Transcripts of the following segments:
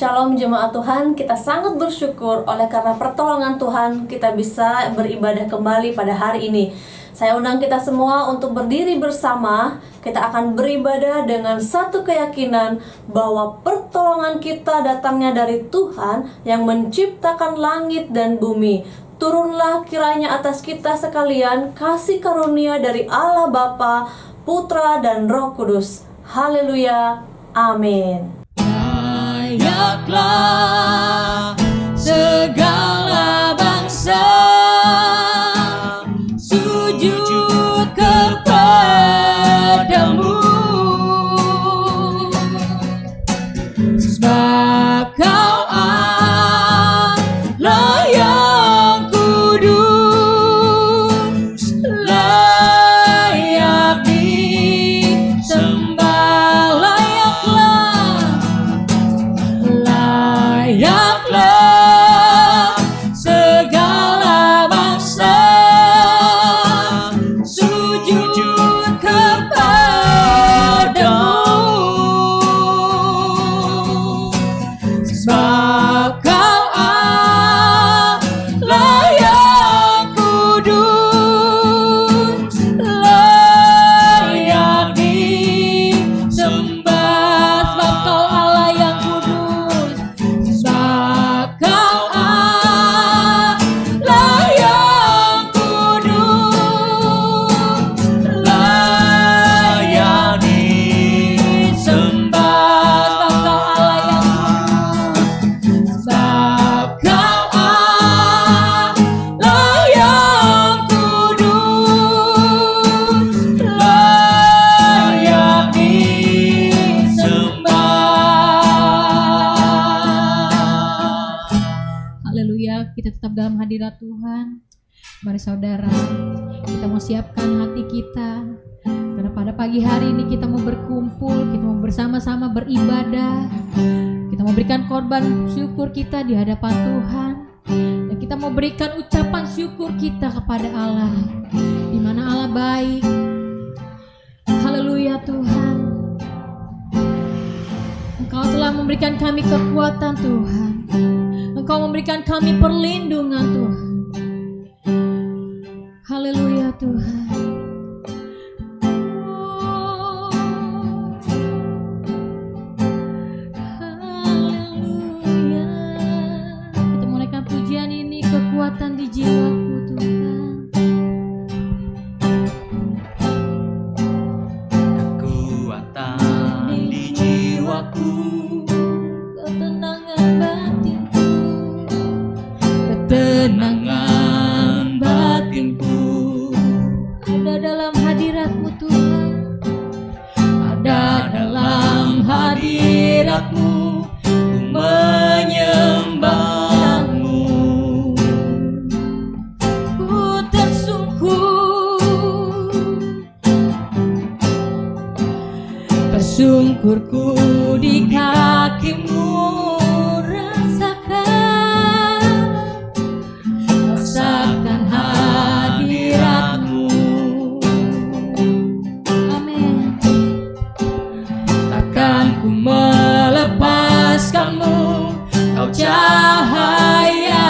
Shalom jemaat Tuhan, kita sangat bersyukur oleh karena pertolongan Tuhan kita bisa beribadah kembali pada hari ini. Saya undang kita semua untuk berdiri bersama. Kita akan beribadah dengan satu keyakinan bahwa pertolongan kita datangnya dari Tuhan yang menciptakan langit dan bumi. Turunlah kiranya atas kita sekalian kasih karunia dari Allah Bapa, Putra dan Roh Kudus. Haleluya, amin. Layaklah segala bangsa sujud kepadamu, sebab Kau Allah yang kudus, layak disembah. Layaklah segala bangsa sujud kepadamu, sebab Kau Allah yang kudus, layak disembah. Sebab Kau Allah yang kudus, sebab Kau Allah yang kudus, layak disembah. Sebab Kau Allah yang kudus, layak disembah. Haleluya, kita tetap dalam hadirat Tuhan. Mari saudara, kita mau siapkan hati kita, karena pada pagi hari ini kita mau berkumpul, kita mau bersama-sama beribadah. Kita mau berikan korban syukur kita di hadapan Tuhan, dan kita mau berikan ucapan syukur kita kepada Allah, di mana Allah baik. Haleluya Tuhan, Engkau telah memberikan kami kekuatan Tuhan, Engkau memberikan kami perlindungan Tuhan. Haleluya Tuhan. Haleluya. Kita mulaikan pujian ini, kekuatan di jiwaku Tuhan. Kekuatan di jiwaku, Ketenangan batinku, ketenangan batinku, ada dalam hadirat-Mu Tuhan. ada dalam hadirat-Mu, ku menyembah-Mu. Ku Tersungkurku di kaki-Mu, rasakan hadirat-Mu. amin. Takkan ku melepaskan-Mu, Kau cahaya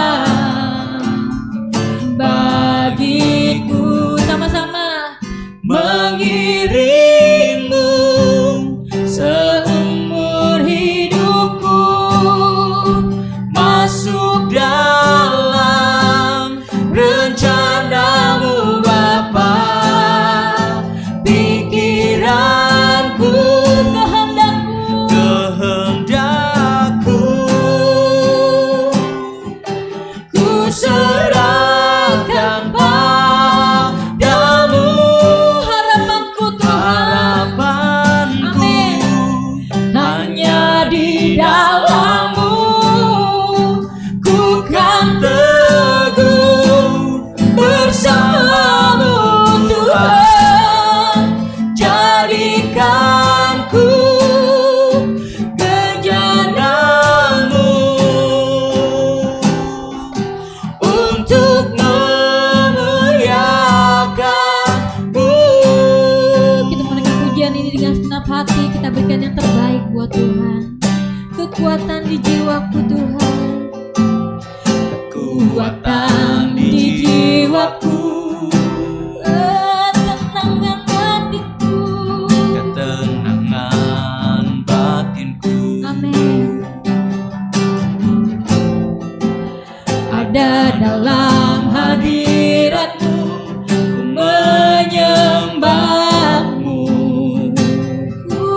bagiku. Sama-sama Mengiringmu seumur hidupku, masuk dalam rencana-Mu Bapa. Pikiranku, kehendakku, ku serahkan padamu. harapanku Tuhan. Harapanku Amin. hanya di dalam-Mu, ku kan teguh bersama-Mu Tuhan. Jadikan ku genjangan-Mu untuk memuliakan-Mu. Kita menaikkan pujian ini dengan segenap hati, kita berikan yang terbaik buat Tuhan. kekuatan di jiwaku Tuhan. Kekuatan di jiwaku, Ketenangan hatiku. ketenangan batinku. Amin. Ada dalam hadirat-Mu, ku menyembah-Mu. Ku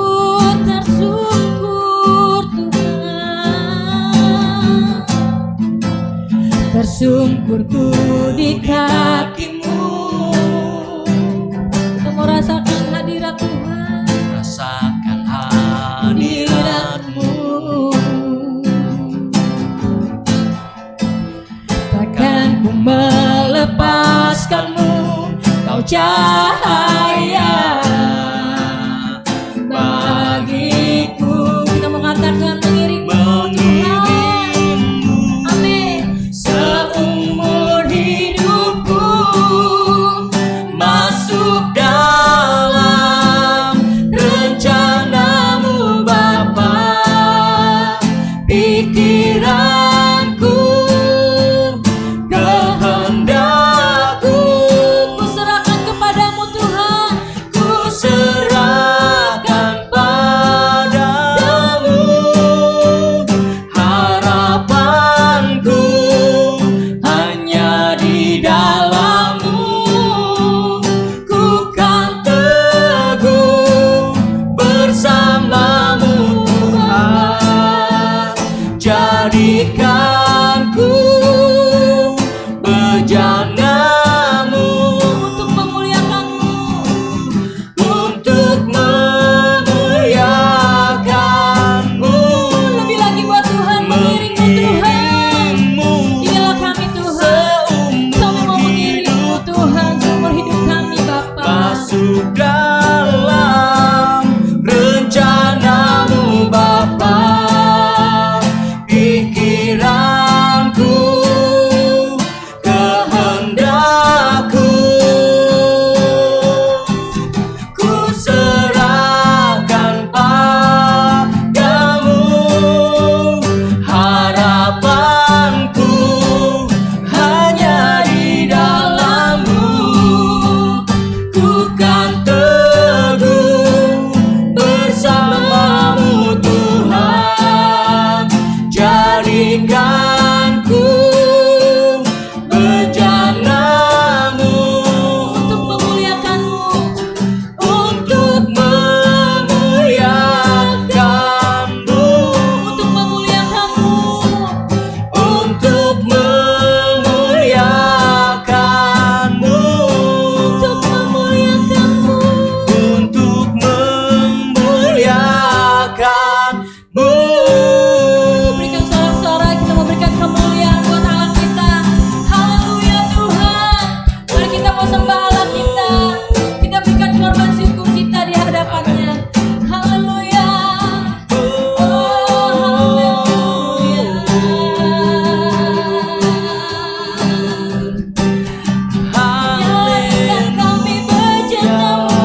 tersyukur Tuhan, tersungkurku di kaki-Mu. Kita mau rasakan hadirat Tuhan, Rasakan hadirat-Mu, takkan ku melepaskan-Mu, Kau cahaya bagiku. Kita mengatakan mengiring-Mu Tuhan. mengiringmu Amin. seumur hidupku, masuk dalam rencana-Mu Bapa. Pikiranku, kehendakku, Ku serahkan kepadamu Tuhan. ku serahkan padamu. Harapanku hanya di dalam-Mu. Ku kan teguh bersama-Mu Tuhan. Jadikanku bejana-Mu Untuk memuliakan-Mu, untuk memuliakan-Mu. lebih lagi buat Tuhan, mengiring-Mu Tuhan. Mengiring-Mu Inilah kami Tuhan, kami mau mengiring-Mu Tuhan seumur hidup kami Bapa. masuk dalam rencana-Mu Bapa. Pikiranku, kehendakku, ku serahkan padamu. Harapanku hanya di dalam-Mu. Ku kan teguh bersama-Mu Tuhan. Jadikanku bejana-Mu Untuk memuliakan-Mu, untuk memuliakan-Mu, untuk memuliakan-Mu, untuk memuliakan-Mu, untuk memuliakan-Mu. untuk memuliakan-Mu. Berikan sorak-sorak, kita mau berikan kemuliaan buat Allah kita. Haleluya Tuhan. Mari kita mau sembah Allah kita. Kita berikan korban syukur kita di hadapannya. Haleluya. Jadikan kami bejana-Mu.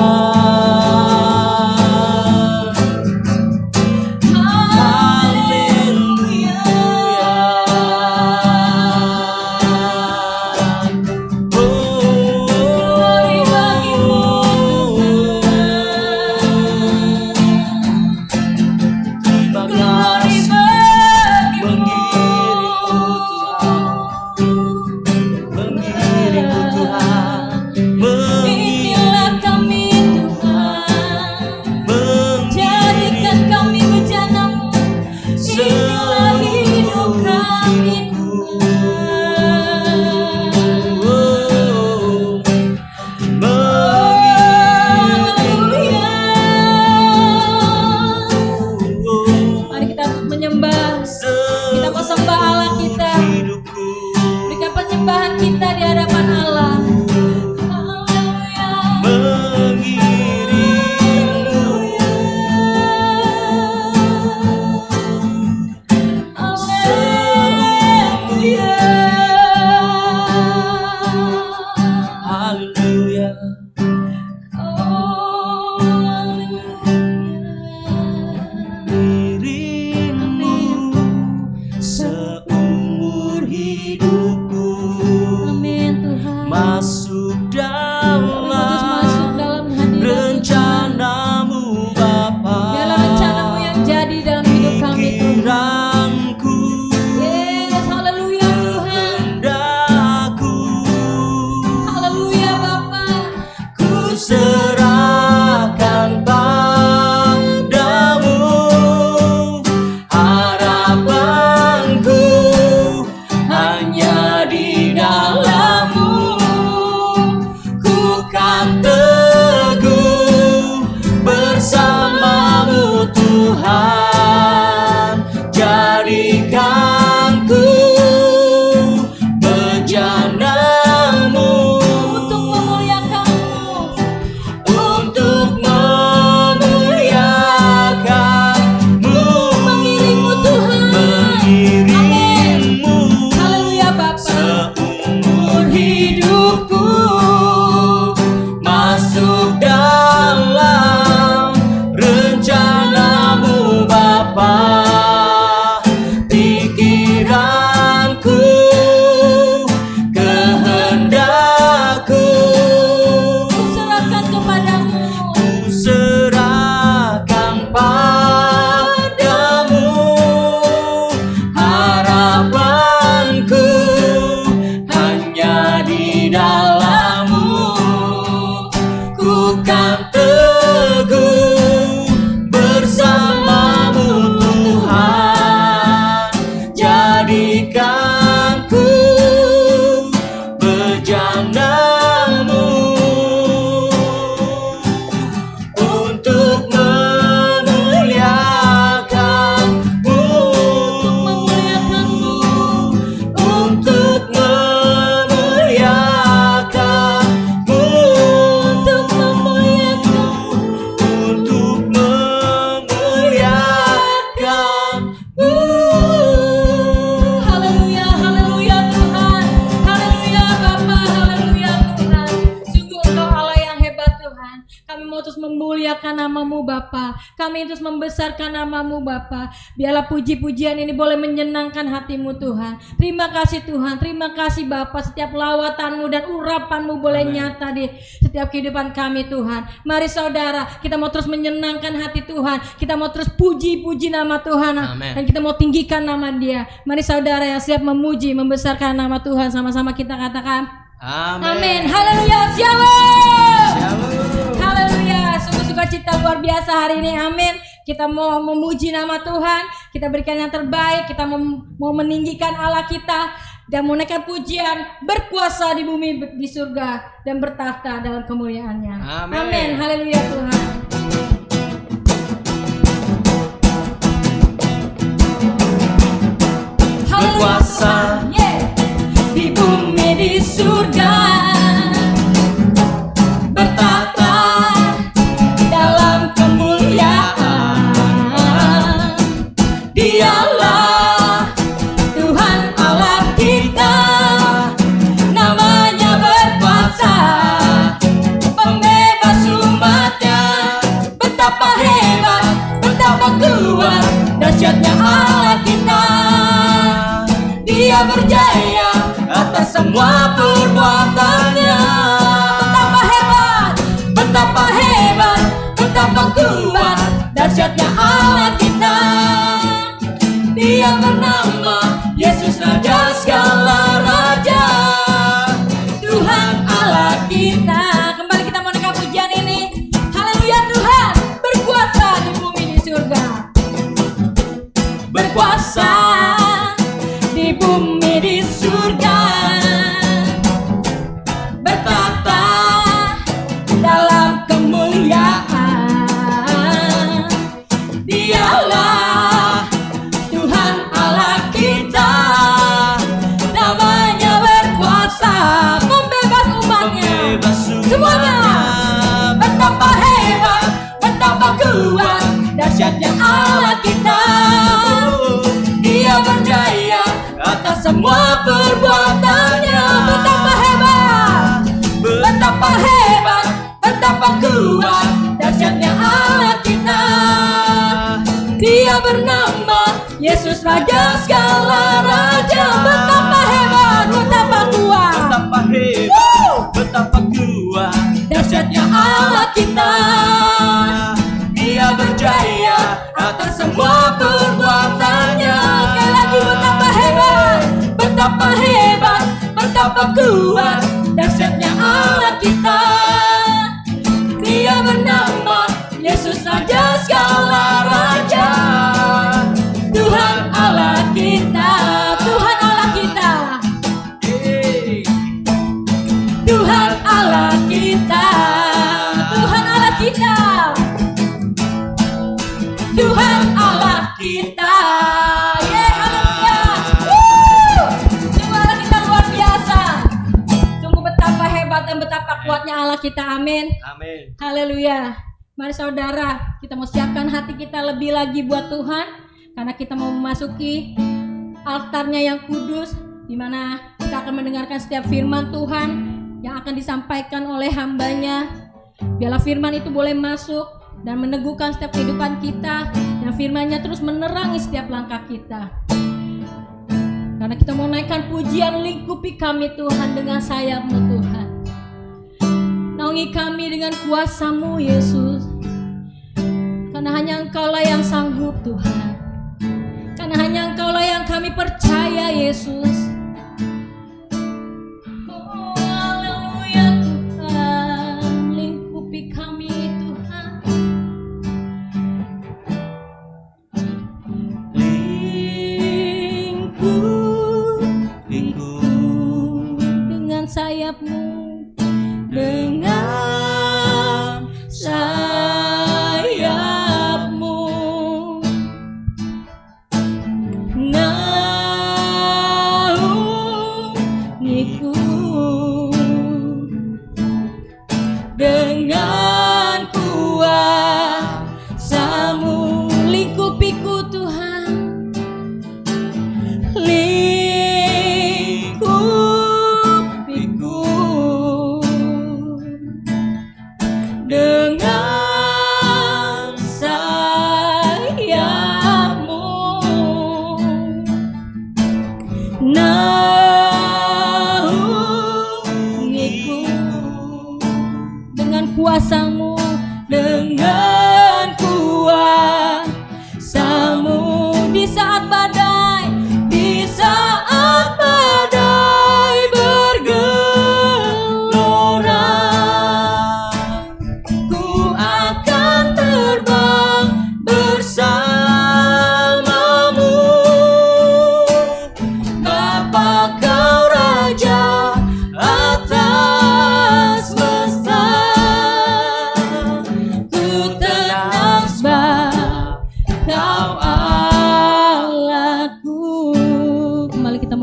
hadirat-Mu Bapa. Kami terus membesarkan nama-Mu Bapa. Biarlah puji-pujian ini boleh menyenangkan hati-Mu Tuhan. Terima kasih Tuhan, terima kasih Bapa. Setiap lawatan-Mu dan urapan-Mu boleh nyata di setiap kehidupan kami Tuhan. Mari saudara, kita mau terus menyenangkan hati Tuhan. Kita mau terus puji-puji nama Tuhan. Amen. Dan kita mau tinggikan nama Dia. Mari saudara yang siap memuji, membesarkan nama Tuhan, sama-sama kita katakan amin. Haleluya. Shalom. Haleluya. Sungguh sukacita luar biasa hari ini. Amin. Kita mau memuji nama Tuhan. Kita berikan yang terbaik. Kita mau meninggikan Allah kita dan menaikkan pujian, berkuasa di bumi, di surga, dan bertahta dalam kemuliaannya. Amin. Haleluya Tuhan. Berkuasa di bumi, di surga, bertahta dalam kemuliaan. Dialah Tuhan Allah kita, namanya berkuasa, pembebas umatnya. Betapa hebat, betapa kuat, dahsyatnya Allah kita. Dia berjaya atas semua perbuatannya. Betapa hebat, betapa hebat, betapa kuat, dahsyatnya Allah kita. Dia bernama Yesus, Raja segala raja, Tuhan Allah kita. Kembali kita mau naikkan pujian ini. Haleluya. Tuhan berkuasa di bumi, di surga, berkuasa di bumi, di surga, bertahta dalam kemuliaan. Dialah Tuhan Allah kita, namanya berkuasa, membebas umatnya. Semuanya. Betapa hebat, betapa kuat, dahsyatnya Allah kita. Dia berjaya atas semua perbuatannya. Betapa hebat, betapa hebat, betapa kuat, dahsyatnya Allah kita. Dia bernama Yesus, Raja segala raja. Betapa hebat, betapa kuat, betapa kuat, dahsyatnya Allah kita. Dia berjaya Atas semua perbuatannya. Sekali lagi, betapa hebat, betapa hebat, betapa kuat, dahsyatnya Allah kita. Dia bernama Yesus, Raja segala raja, Tuhan Allah kita. Tuhan Allah kita, Tuhan Allah kita, Tuhan Allah kita, Tuhan Allah kita. Haleluya. Sungguh Allah kita luar biasa. Sungguh betapa hebat dan betapa kuatnya Allah kita. Amin. Amin. Haleluya. Mari saudara, kita mau siapkan hati kita lebih lagi buat Tuhan, karena kita mau memasuki altarnya yang kudus, di mana kita akan mendengarkan setiap firman Tuhan yang akan disampaikan oleh hambanya. Biarlah firman itu boleh masuk dan meneguhkan setiap kehidupan kita, dan firman-Nya terus menerangi setiap langkah kita. Karena kita mau naikkan pujian, lingkupi kami Tuhan dengan sayap-Mu Tuhan. Naungi kami dengan kuasa-Mu Yesus. Karena hanya Engkau-lah yang sanggup Tuhan. Karena hanya Engkau-lah yang kami percaya Yesus. Oh, haleluya Tuhan, lingkupi kami Tuhan. Lingkup dengan sayap-Mu, dengan sayap-Mu. Naungi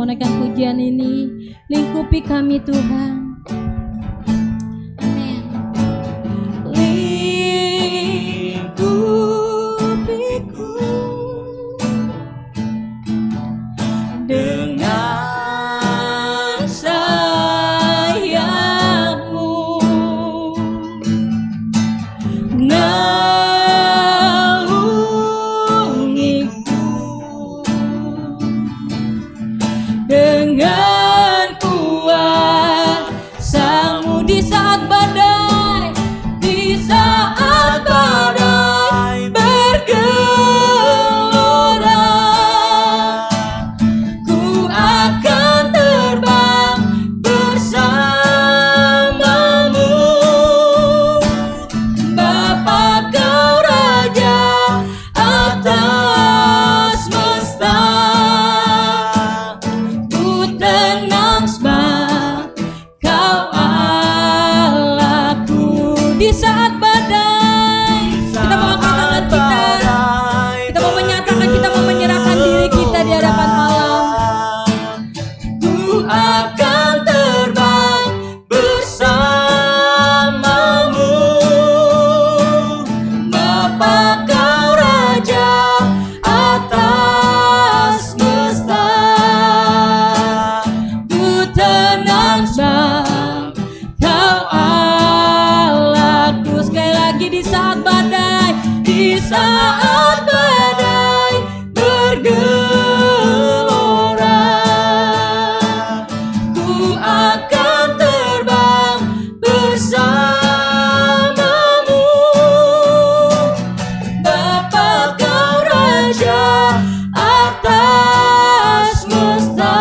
menaikkan pujian ini. Lingkupi kami Tuhan. Amin. Lingkupiku dengan sayapmu, naungiku dengan kuasamu di saat badai, di saat badai bergelora. Ku akan terbang bersamamu, Bapa Kau Raja atas semesta. Ku tenang sebab Kau Allahku. Di saat badai, kita mau angkat tangan kita. Kita mau menyatakan, kita mau menyerahkan diri kita di hadapan Allah. Ku akan terbang bersamamu, Bapa Kau Raja atas semesta. Ku tenang sebab Kau Allahku. Sekali lagi, di saat badai, di saat badai bergelora. Ku akan terbang bersamamu, Bapa Kau Raja atas semesta.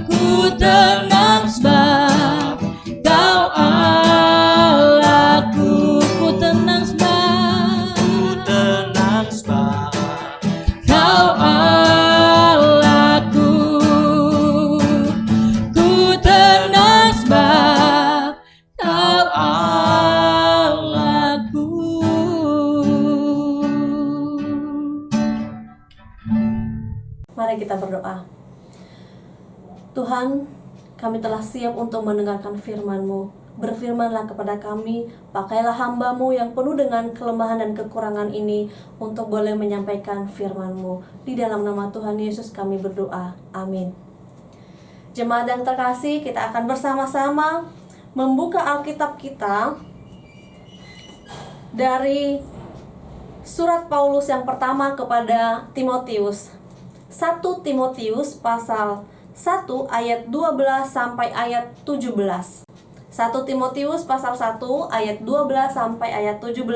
Ku tenang sebab Kau Allahku. Ku tenang sebab Kau Allahku. Ku tenang sebab Kau Allahku. Mari kita berdoa. Tuhan, kami telah siap untuk mendengarkan firman-Mu. Berfirmanlah kepada kami, pakailah hamba-Mu yang penuh dengan kelemahan dan kekurangan ini untuk boleh menyampaikan firman-Mu. Di dalam nama Tuhan Yesus kami berdoa. Amin. Jemaat yang terkasih, kita akan bersama-sama membuka Alkitab kita dari surat Paulus yang pertama kepada Timotius. 1 Timotius pasal 1 ayat 12 sampai ayat 17. 1 Timotius pasal 1 ayat 12 sampai ayat 17.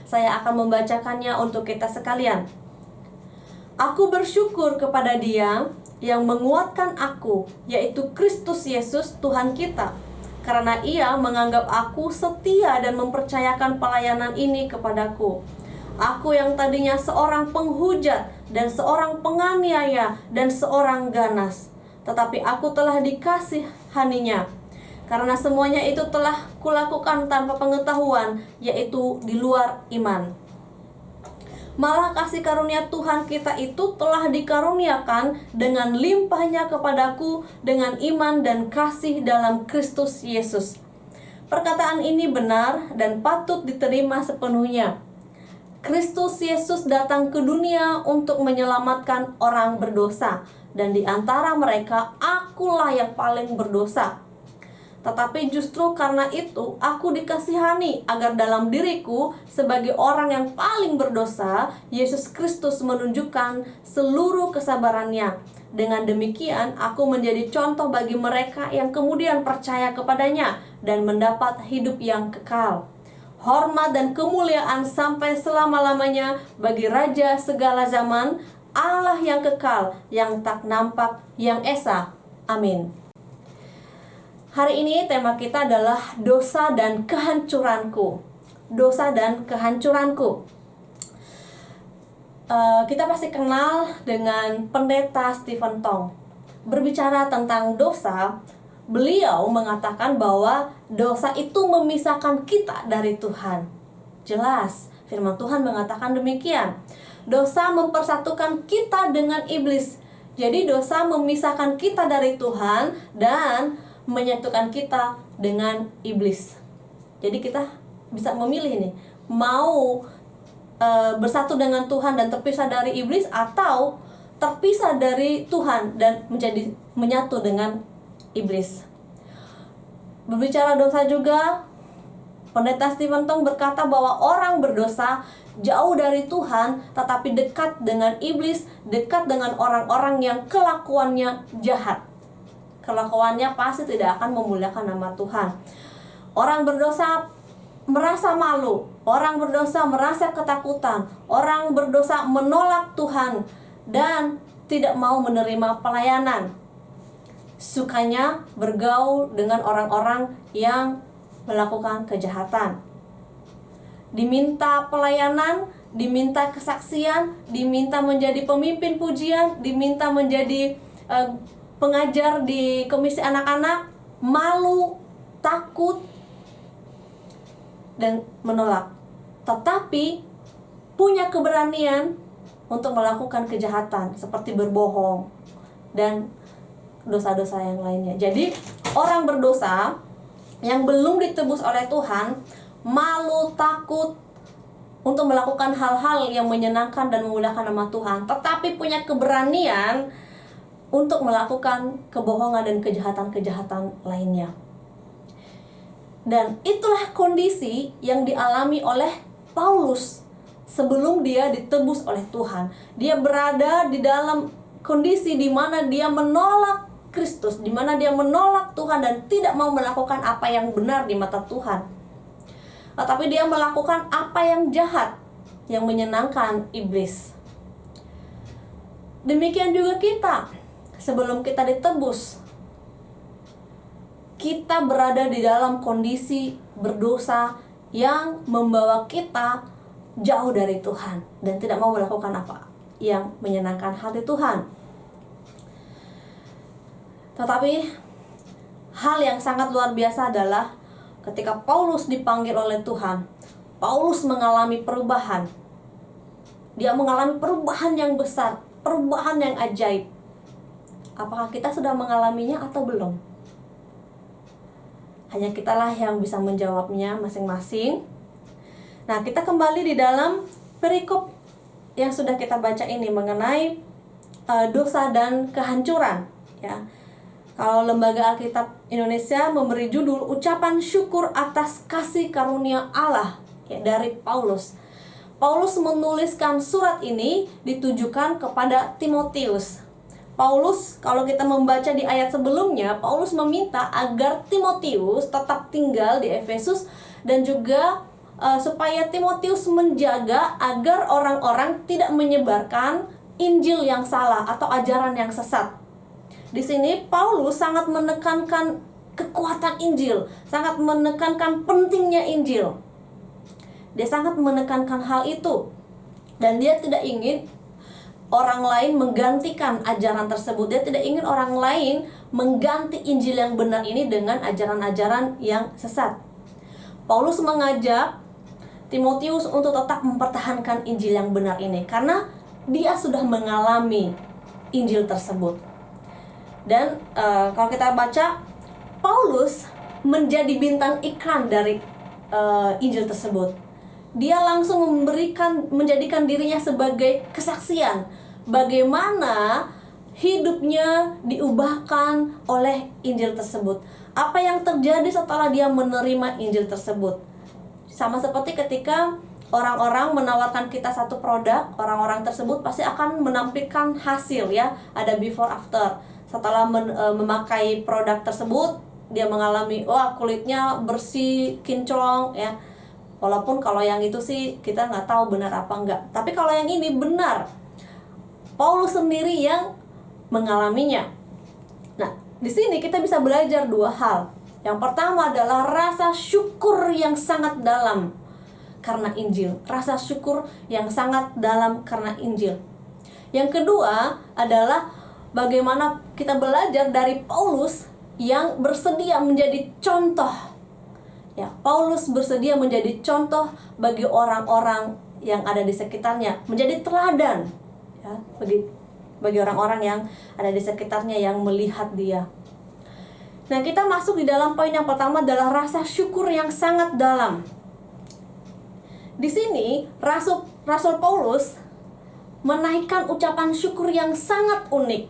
Saya akan membacakannya untuk kita sekalian. Aku bersyukur kepada Dia yang menguatkan aku, yaitu Kristus Yesus Tuhan kita, karena Ia menganggap aku setia dan mempercayakan pelayanan ini kepadaku. Aku yang tadinya seorang penghujat dan seorang penganiaya dan seorang ganas, tetapi aku telah dikasihaninya, karena semuanya itu telah kulakukan tanpa pengetahuan, yaitu di luar iman. Malah kasih karunia Tuhan kita itu telah dikaruniakan dengan limpahnya kepadaku dengan iman dan kasih dalam Kristus Yesus. Perkataan ini benar dan patut diterima sepenuhnya. Kristus Yesus datang ke dunia untuk menyelamatkan orang berdosa, dan di antara mereka akulah yang paling berdosa. Tetapi justru karena itu aku dikasihani, agar dalam diriku sebagai orang yang paling berdosa, Yesus Kristus menunjukkan seluruh kesabarannya. Dengan demikian aku menjadi contoh bagi mereka yang kemudian percaya kepadanya dan mendapat hidup yang kekal. Hormat dan kemuliaan sampai selama-lamanya bagi Raja segala zaman, Allah yang kekal, yang tak nampak, yang esa. Amin. Hari ini tema kita adalah dosa dan kehancuranku. Dosa dan kehancuranku. Kita pasti kenal dengan pendeta Stephen Tong. Berbicara tentang dosa, beliau mengatakan bahwa dosa itu memisahkan kita dari Tuhan. Jelas, firman Tuhan mengatakan demikian. Dosa mempersatukan kita dengan iblis, Jadi dosa memisahkan kita dari Tuhan dan menyatukan kita dengan iblis. Jadi kita bisa memilih nih, mau bersatu dengan Tuhan dan terpisah dari iblis, atau terpisah dari Tuhan dan menjadi menyatu dengan iblis. Berbicara dosa juga, Pendeta Stephen Tong berkata bahwa orang berdosa jauh dari Tuhan, tetapi dekat dengan iblis, dekat dengan orang-orang yang kelakuannya jahat. Kelakuannya pasti tidak akan memuliakan nama Tuhan. Orang berdosa merasa malu, orang berdosa merasa ketakutan, orang berdosa menolak Tuhan dan tidak mau menerima pelayanan. Sukanya bergaul dengan orang-orang yang melakukan kejahatan. Diminta pelayanan, diminta kesaksian, diminta menjadi pemimpin pujian, diminta menjadi pengajar di komisi anak-anak, malu, takut, dan menolak. Tetapi punya keberanian untuk melakukan kejahatan seperti berbohong dan dosa-dosa yang lainnya. Jadi orang berdosa yang belum ditebus oleh Tuhan malu, takut untuk melakukan hal-hal yang menyenangkan dan memuliakan nama Tuhan, tetapi punya keberanian untuk melakukan kebohongan dan kejahatan-kejahatan lainnya. Dan itulah kondisi yang dialami oleh Paulus sebelum dia ditebus oleh Tuhan. Dia berada di dalam kondisi di mana dia menolak Kristus, di mana dia menolak Tuhan dan tidak mau melakukan apa yang benar di mata Tuhan. Tetapi dia melakukan apa yang jahat, yang menyenangkan iblis. Demikian juga kita, sebelum kita ditebus, kita berada di dalam kondisi berdosa yang membawa kita jauh dari Tuhan dan tidak mau melakukan apa yang menyenangkan hati Tuhan. Tetapi hal yang sangat luar biasa adalah ketika Paulus dipanggil oleh Tuhan, Paulus mengalami perubahan. Dia mengalami perubahan yang besar, perubahan yang ajaib. Apakah kita sudah mengalaminya atau belum? Hanya kitalah yang bisa menjawabnya masing-masing. Nah, kita kembali di dalam perikop yang sudah kita baca ini mengenai dosa dan kehancuran, ya. Kalau Lembaga Alkitab Indonesia memberi judul ucapan syukur atas kasih karunia Allah, ya, dari Paulus. Paulus menuliskan surat ini ditujukan kepada Timotius. Paulus, kalau kita membaca di ayat sebelumnya, Paulus meminta agar Timotius tetap tinggal di Efesus dan juga supaya Timotius menjaga agar orang-orang tidak menyebarkan Injil yang salah atau ajaran yang sesat. Di sini Paulus sangat menekankan kekuatan Injil, sangat menekankan pentingnya Injil. Dia sangat menekankan hal itu dan dia tidak ingin orang lain menggantikan ajaran tersebut. Dia tidak ingin orang lain mengganti Injil yang benar ini dengan ajaran-ajaran yang sesat. Paulus mengajak Timotius untuk tetap mempertahankan Injil yang benar ini karena dia sudah mengalami Injil tersebut. Dan kalau kita baca, Paulus menjadi bintang iklan dari Injil tersebut. Dia langsung menjadikan dirinya sebagai kesaksian bagaimana hidupnya diubahkan oleh Injil tersebut. Apa yang terjadi setelah dia menerima Injil tersebut. Sama seperti ketika orang-orang menawarkan kita satu produk, orang-orang tersebut pasti akan menampilkan hasil, ya, ada before after. Setelah memakai produk tersebut, dia mengalami, wah, kulitnya bersih, kinclong, ya. Walaupun kalau yang itu sih kita nggak tahu benar apa enggak. Tapi kalau yang ini benar, Paulus sendiri yang mengalaminya. Nah, di sini kita bisa belajar dua hal. Yang pertama adalah rasa syukur yang sangat dalam karena Injil. Rasa syukur yang sangat dalam karena Injil. Yang kedua adalah bagaimana kita belajar dari Paulus yang bersedia menjadi contoh. Ya, Paulus bersedia menjadi contoh bagi orang-orang yang ada di sekitarnya, menjadi teladan, ya, bagi orang-orang yang ada di sekitarnya yang melihat dia. Nah, kita masuk di dalam poin yang pertama adalah rasa syukur yang sangat dalam. Di sini Rasul Paulus menaikkan ucapan syukur yang sangat unik.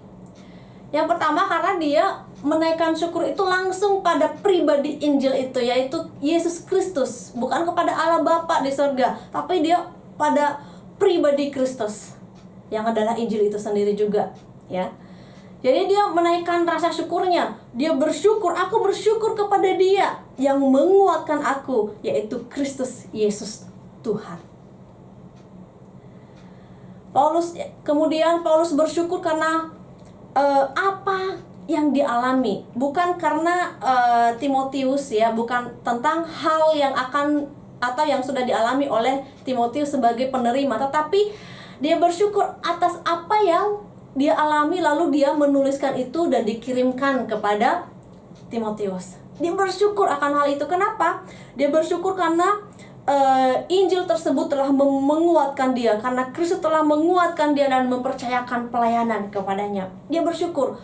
Yang pertama karena dia menaikkan syukur itu langsung pada pribadi Injil itu, yaitu Yesus Kristus, bukan kepada Allah Bapa di surga, tapi dia pada pribadi Kristus yang adalah Injil itu sendiri juga, ya. Jadi dia menaikkan rasa syukurnya. Dia bersyukur, aku bersyukur kepada Dia yang menguatkan aku, yaitu Kristus Yesus Tuhan. Kemudian Paulus bersyukur karena apa yang dialami, bukan karena Timotius, ya, bukan tentang hal yang akan atau yang sudah dialami oleh Timotius sebagai penerima, tetapi dia bersyukur atas apa yang dia alami, lalu dia menuliskan itu dan dikirimkan kepada Timotius. Dia bersyukur akan hal itu. Kenapa? Dia bersyukur karena Injil tersebut telah menguatkan dia, karena Kristus telah menguatkan dia dan mempercayakan pelayanan kepadanya. Dia bersyukur.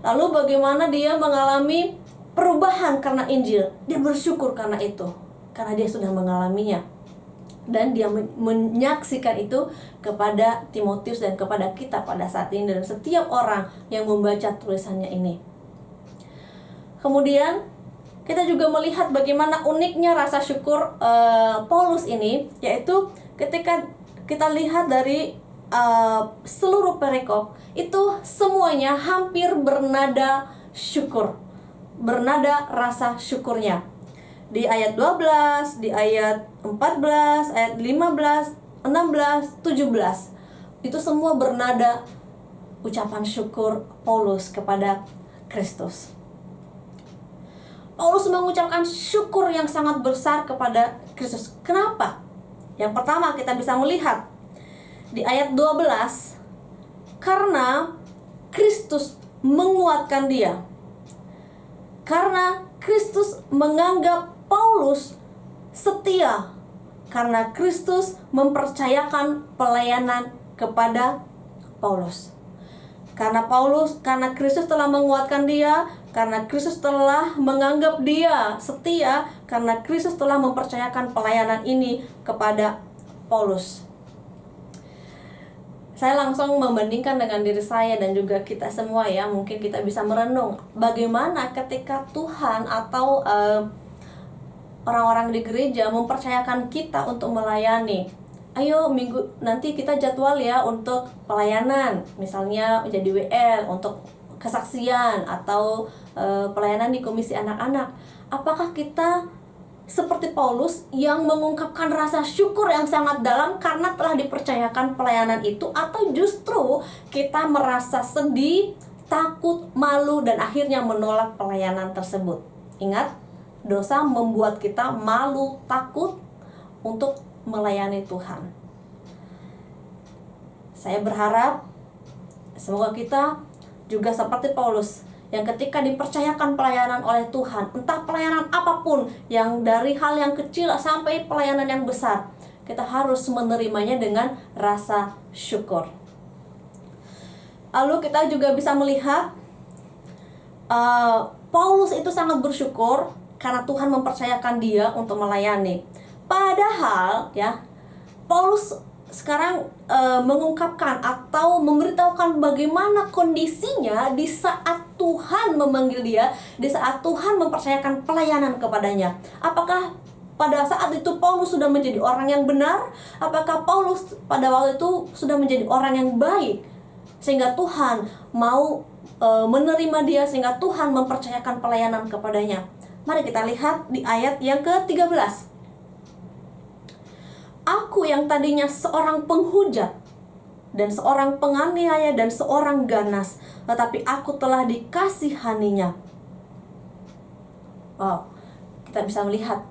Lalu bagaimana dia mengalami perubahan karena Injil? Dia bersyukur karena itu, karena dia sudah mengalaminya. Dan dia menyaksikan itu kepada Timotius dan kepada kita pada saat ini, dan setiap orang yang membaca tulisannya ini. Kemudian kita juga melihat bagaimana uniknya rasa syukur Paulus ini, yaitu ketika kita lihat dari seluruh perikop itu semuanya hampir bernada syukur, bernada rasa syukurnya. Di ayat 12, di ayat 14, ayat 15, 16, 17 itu semua bernada ucapan syukur Paulus kepada Kristus. Paulus mengucapkan syukur yang sangat besar kepada Kristus. Kenapa? Yang pertama kita bisa melihat di ayat 12, karena Kristus menguatkan dia. Karena Kristus menganggap Paulus setia, karena Kristus mempercayakan pelayanan kepada Paulus. Karena Kristus telah menguatkan dia, karena Kristus telah menganggap dia setia, karena Kristus telah mempercayakan pelayanan ini kepada Paulus. Saya langsung membandingkan dengan diri saya dan juga kita semua, ya. Mungkin kita bisa merenung bagaimana ketika Tuhan atau orang-orang di gereja mempercayakan kita untuk melayani. Ayo minggu nanti kita jadwal ya untuk pelayanan, misalnya jadi WL, untuk kesaksian atau pelayanan di komisi anak-anak. Apakah kita seperti Paulus yang mengungkapkan rasa syukur yang sangat dalam karena telah dipercayakan pelayanan itu, atau justru kita merasa sedih, takut, malu, dan akhirnya menolak pelayanan tersebut? Ingat, dosa membuat kita malu, takut untuk melayani Tuhan. Saya berharap semoga kita juga seperti Paulus, yang ketika dipercayakan pelayanan oleh Tuhan, entah pelayanan apapun, yang dari hal yang kecil sampai pelayanan yang besar, kita harus menerimanya dengan rasa syukur. Lalu kita juga bisa melihat Paulus itu sangat bersyukur karena Tuhan mempercayakan dia untuk melayani. Padahal, ya, Paulus sekarang mengungkapkan atau memberitahukan bagaimana kondisinya di saat Tuhan memanggil dia, di saat Tuhan mempercayakan pelayanan kepadanya. Apakah pada saat itu Paulus sudah menjadi orang yang benar? Apakah Paulus pada waktu itu sudah menjadi orang yang baik sehingga Tuhan mau menerima dia, sehingga Tuhan mempercayakan pelayanan kepadanya? Mari kita lihat di ayat yang ke-13. Aku yang tadinya seorang penghujat dan seorang penganiaya dan seorang ganas, tetapi aku telah dikasihaninya. Wow, kita bisa melihat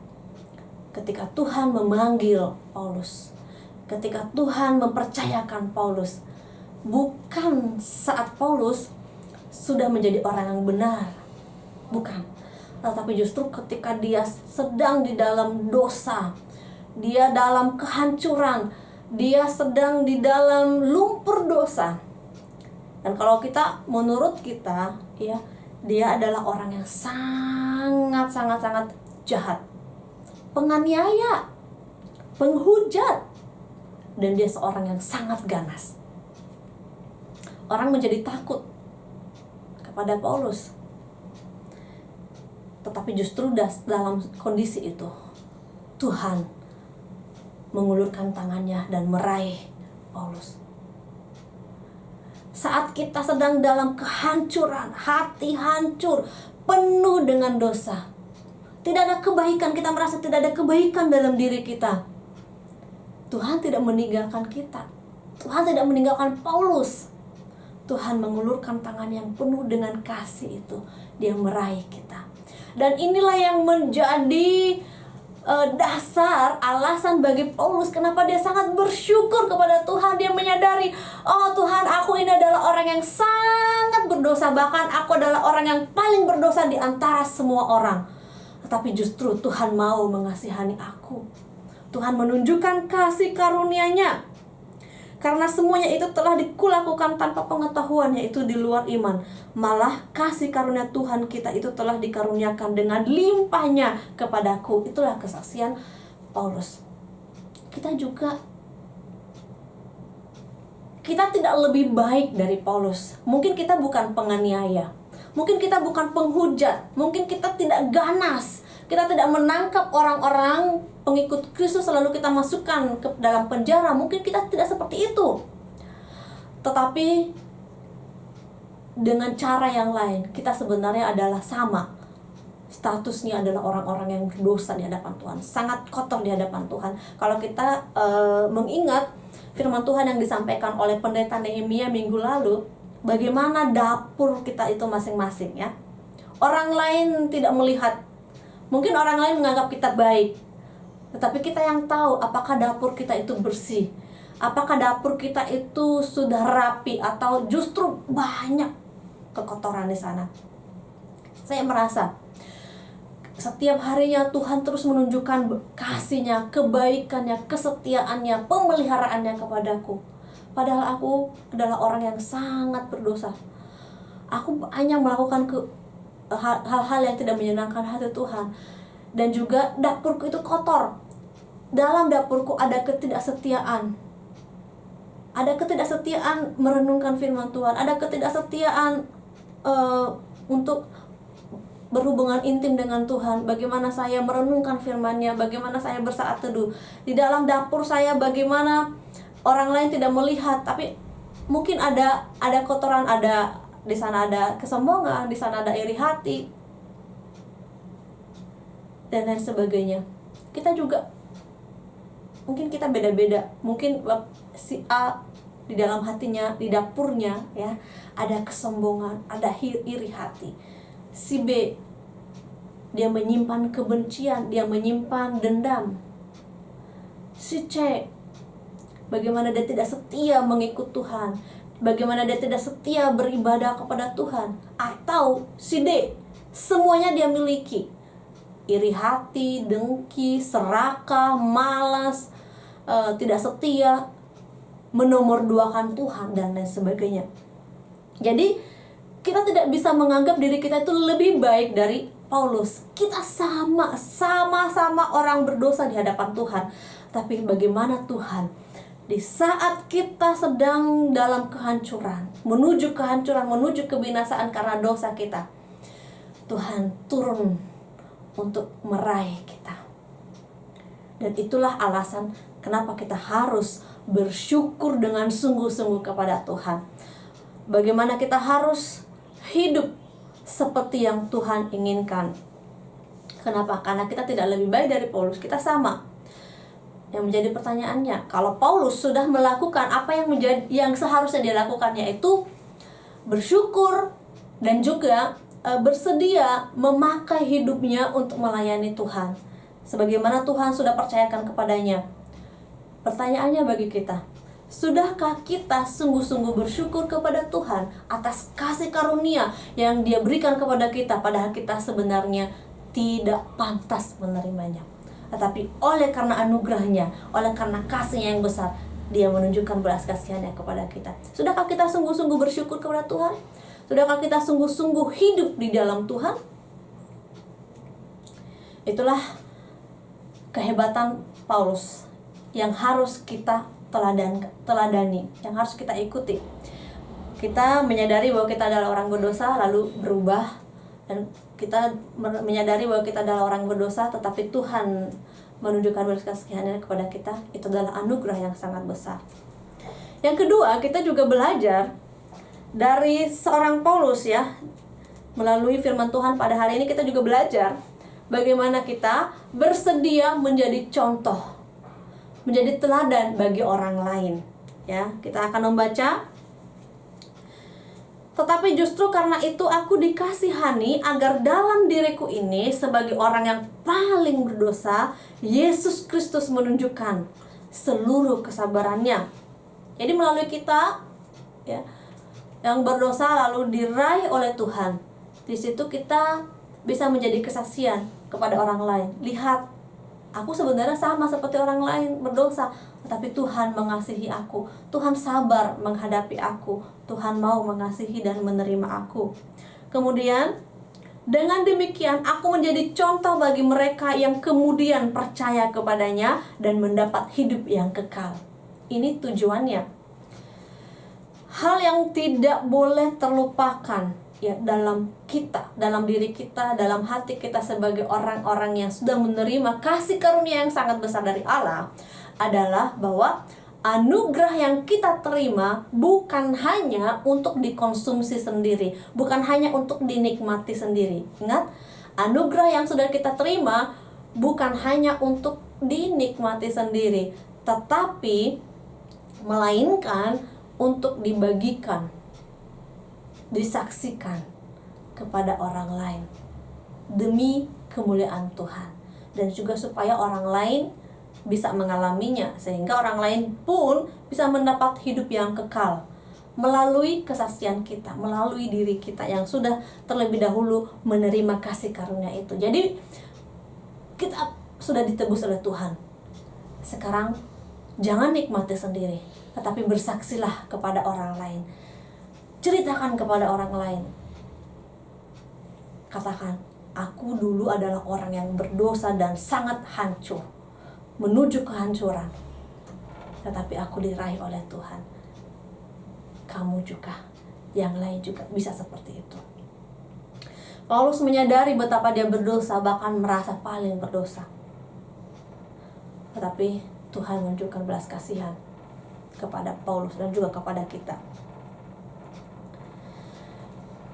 ketika Tuhan memanggil Paulus, ketika Tuhan mempercayakan Paulus, bukan saat Paulus sudah menjadi orang yang benar, bukan, tetapi justru ketika dia sedang di dalam dosa, dia dalam kehancuran, dia sedang di dalam lumpur dosa, Dan kalau kita, menurut kita, ya, dia adalah orang yang sangat jahat, penganiaya, penghujat, dan dia seorang yang sangat ganas. Orang menjadi takut kepada Paulus. Tetapi justru dalam kondisi itu, Tuhan mengulurkan tangannya dan meraih Paulus. Saat kita sedang dalam kehancuran, hati hancur, penuh dengan dosa, tidak ada kebaikan, kita merasa tidak ada kebaikan dalam diri kita, Tuhan tidak meninggalkan kita. Tuhan tidak meninggalkan Paulus. Tuhan mengulurkan tangan yang penuh dengan kasih itu. Dia meraih kita. Dan inilah yang menjadi dasar, alasan bagi Paulus kenapa dia sangat bersyukur kepada Tuhan. Dia menyadari, oh Tuhan, aku ini adalah orang yang sangat berdosa. Bahkan aku adalah orang yang paling berdosa di antara semua orang. Tetapi justru Tuhan mau mengasihani aku. Tuhan menunjukkan kasih karunia-Nya. Karena semuanya itu telah dikulakukan tanpa pengetahuan, yaitu di luar iman. Malah kasih karunia Tuhan kita itu telah dikaruniakan dengan limpahnya kepadaku. Itulah kesaksian Paulus. Kita tidak lebih baik dari Paulus. Mungkin kita bukan penganiaya, mungkin kita bukan penghujat, mungkin kita tidak ganas, kita tidak menangkap orang-orang pengikut Kristus selalu kita masukkan ke dalam penjara. Mungkin kita tidak seperti itu. Tetapi dengan cara yang lain, kita sebenarnya adalah sama. Statusnya adalah orang-orang yang berdosa di hadapan Tuhan, sangat kotor di hadapan Tuhan. Kalau kita mengingat firman Tuhan yang disampaikan oleh pendeta Nehemia minggu lalu, bagaimana dapur kita itu masing-masing, ya. Orang lain tidak melihat. Mungkin orang lain menganggap kita baik, tetapi kita yang tahu apakah dapur kita itu bersih, apakah dapur kita itu sudah rapi, atau justru banyak kekotoran di sana. Saya merasa setiap harinya Tuhan terus menunjukkan kasih-Nya, kebaikan-Nya, kesetiaan-Nya, pemeliharaannya kepadaku. Padahal aku adalah orang yang sangat berdosa. Aku hanya melakukan hal-hal yang tidak menyenangkan hati Tuhan. Dan juga dapurku itu kotor. Dalam dapurku ada ketidaksetiaan. Ada ketidaksetiaan merenungkan firman Tuhan. Ada ketidaksetiaan untuk berhubungan intim dengan Tuhan. Bagaimana saya merenungkan firman-Nya, bagaimana saya bersaat teduh. Di dalam dapur saya bagaimana orang lain tidak melihat, tapi mungkin ada kotoran, di sana ada kesombongan, di sana ada iri hati, dan lain sebagainya. Kita juga, mungkin kita beda-beda. Mungkin si A di dalam hatinya, di dapurnya, ya, ada kesombongan, ada iri hati. Si B, dia menyimpan kebencian, dia menyimpan dendam. Si C, bagaimana dia tidak setia mengikut Tuhan, bagaimana dia tidak setia beribadah kepada Tuhan. Atau si D, semuanya dia miliki. Iri hati, dengki, serakah, malas, tidak setia, menomorduakan Tuhan, dan lain sebagainya. Jadi kita tidak bisa menganggap diri kita itu lebih baik dari Paulus. Kita sama-sama orang berdosa di hadapan Tuhan. Tapi bagaimana Tuhan di saat kita sedang dalam kehancuran, menuju kebinasaan karena dosa kita, Tuhan turun untuk meraih kita. Dan itulah alasan kenapa kita harus bersyukur dengan sungguh-sungguh kepada Tuhan. Bagaimana kita harus hidup seperti yang Tuhan inginkan. Kenapa? Karena kita tidak lebih baik dari Paulus, kita sama. Yang menjadi pertanyaannya, kalau Paulus sudah melakukan apa yang seharusnya dia lakukan, yaitu bersyukur dan juga bersedia memakai hidupnya untuk melayani Tuhan, sebagaimana Tuhan sudah percayakan kepadanya. Pertanyaannya bagi kita, sudahkah kita sungguh-sungguh bersyukur kepada Tuhan atas kasih karunia yang Dia berikan kepada kita, padahal kita sebenarnya tidak pantas menerimanya. Tetapi oleh karena anugerahnya, oleh karena kasihnya yang besar, Dia menunjukkan belas kasihannya kepada kita. Sudahkah kita sungguh-sungguh bersyukur kepada Tuhan? Sudahkah kita sungguh-sungguh hidup di dalam Tuhan? Itulah kehebatan Paulus yang harus kita teladani, yang harus kita ikuti. Kita menyadari bahwa kita adalah orang berdosa, lalu berubah. Dan kita menyadari bahwa kita adalah orang berdosa, tetapi Tuhan menunjukkan belas kasihannya kepada kita. Itu adalah anugerah yang sangat besar. Yang kedua, kita juga belajar dari seorang Paulus ya. Melalui firman Tuhan pada hari ini kita juga belajar bagaimana kita bersedia menjadi contoh, menjadi teladan bagi orang lain. Ya, kita akan membaca. Tetapi justru karena itu aku dikasihani agar dalam diriku ini sebagai orang yang paling berdosa, Yesus Kristus menunjukkan seluruh kesabarannya. Jadi melalui kita ya, yang berdosa lalu diraih oleh Tuhan. Di situ kita bisa menjadi kesaksian kepada orang lain. Lihat, aku sebenarnya sama seperti orang lain berdosa, tetapi Tuhan mengasihi aku. Tuhan sabar menghadapi aku. Tuhan mau mengasihi dan menerima aku. Kemudian, dengan demikian aku menjadi contoh bagi mereka yang kemudian percaya kepadanya dan mendapat hidup yang kekal. Ini tujuannya. Hal yang tidak boleh terlupakan ya dalam kita, dalam diri kita, dalam hati kita sebagai orang-orang yang sudah menerima kasih karunia yang sangat besar dari Allah adalah bahwa anugerah yang kita terima bukan hanya untuk dikonsumsi sendiri, bukan hanya untuk dinikmati sendiri. Ingat, anugerah yang sudah kita terima bukan hanya untuk dinikmati sendiri, tetapi melainkan untuk dibagikan, disaksikan kepada orang lain demi kemuliaan Tuhan, dan juga supaya orang lain bisa mengalaminya, sehingga orang lain pun bisa mendapat hidup yang kekal melalui kesaksian kita, melalui diri kita yang sudah terlebih dahulu menerima kasih karunia itu. Jadi kita sudah ditebus oleh Tuhan. Sekarang jangan nikmati sendiri, tetapi bersaksilah kepada orang lain. Ceritakan kepada orang lain. Katakan, aku dulu adalah orang yang berdosa dan sangat hancur, menuju kehancuran, tetapi aku diraih oleh Tuhan. Kamu juga, yang lain juga bisa seperti itu. Paulus menyadari betapa dia berdosa, bahkan merasa paling berdosa. Tetapi Tuhan menunjukkan belas kasihan kepada Paulus dan juga kepada kita.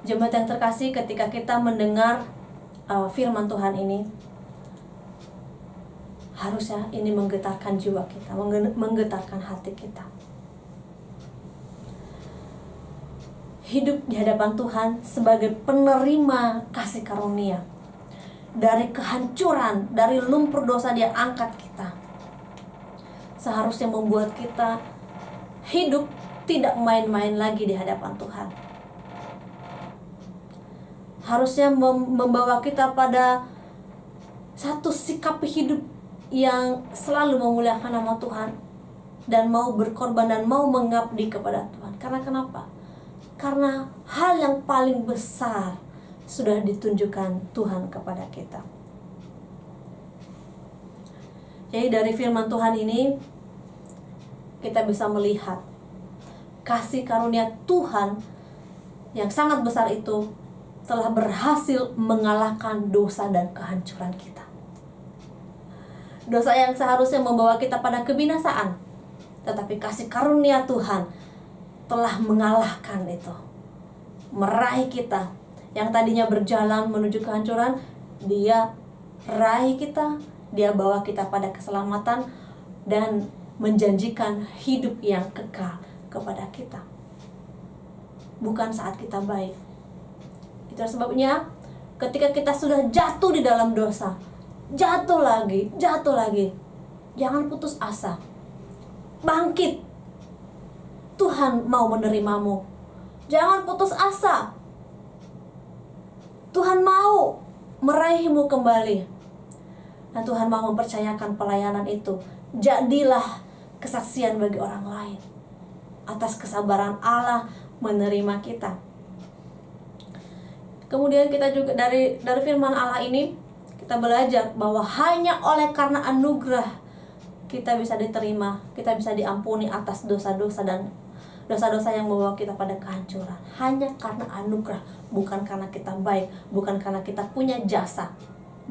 Jemaat yang terkasih, ketika kita mendengar firman Tuhan ini, harusnya ini menggetarkan jiwa kita, menggetarkan hati kita. Hidup di hadapan Tuhan sebagai penerima kasih karunia. Dari kehancuran, dari lumpur dosa Dia angkat kita. Seharusnya membuat kita hidup tidak main-main lagi di hadapan Tuhan. Harusnya membawa kita pada satu sikap hidup yang selalu memuliakan nama Tuhan dan mau berkorban dan mau mengabdi kepada Tuhan. Karena kenapa? Karena hal yang paling besar sudah ditunjukkan Tuhan kepada kita. Jadi dari firman Tuhan ini kita bisa melihat kasih karunia Tuhan yang sangat besar itu telah berhasil mengalahkan dosa dan kehancuran kita. Dosa yang seharusnya membawa kita pada kebinasaan, tetapi kasih karunia Tuhan telah mengalahkan itu, meraih kita. Yang tadinya berjalan menuju kehancuran, Dia raih kita, Dia bawa kita pada keselamatan dan menjanjikan hidup yang kekal kepada kita. Bukan saat kita baik. Itu sebabnya ketika kita sudah jatuh di dalam dosa, jatuh lagi, jangan putus asa. Bangkit. Tuhan mau menerimamu. Jangan putus asa. Tuhan mau meraihmu kembali. Dan Tuhan mau mempercayakan pelayanan itu. Jadilah kesaksian bagi orang lain atas kesabaran Allah menerima kita. Kemudian kita juga dari firman Allah ini kita belajar bahwa hanya oleh karena anugerah kita bisa diterima, kita bisa diampuni atas dosa-dosa dan dosa-dosa yang membawa kita pada kehancuran. Hanya karena anugerah, bukan karena kita baik, bukan karena kita punya jasa,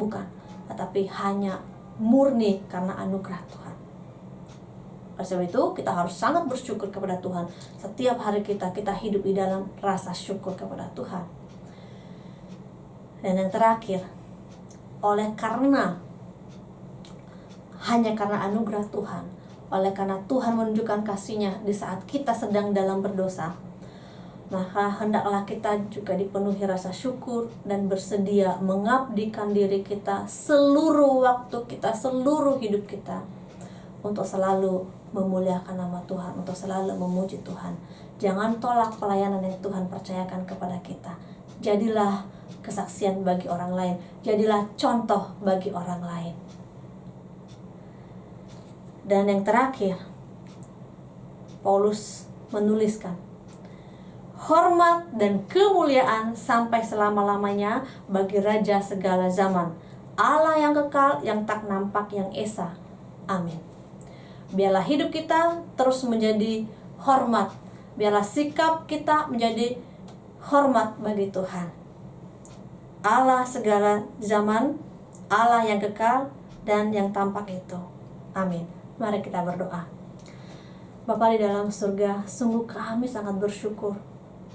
bukan, tetapi hanya murni karena anugerah Tuhan. Oleh sebab itu kita harus sangat bersyukur kepada Tuhan. Setiap hari kita hidup di dalam rasa syukur kepada Tuhan. Dan yang terakhir, hanya karena anugerah Tuhan, oleh karena Tuhan menunjukkan kasih-Nya di saat kita sedang dalam berdosa, maka hendaklah kita juga dipenuhi rasa syukur dan bersedia mengabdikan diri kita seluruh waktu kita, seluruh hidup kita, untuk selalu memuliakan nama Tuhan, untuk selalu memuji Tuhan. Jangan tolak pelayanan yang Tuhan percayakan kepada kita. Jadilah kesaksian bagi orang lain, jadilah contoh bagi orang lain. Dan yang terakhir, Paulus menuliskan, hormat dan kemuliaan sampai selama-lamanya bagi Raja segala zaman, Allah yang kekal, yang tak nampak, yang esa. Amin. Biarlah hidup kita terus menjadi hormat, biarlah sikap kita menjadi hormat bagi Tuhan, Allah segala zaman, Allah yang kekal dan yang tampak itu. Amin. Mari kita berdoa. Bapa di dalam surga, sungguh kami sangat bersyukur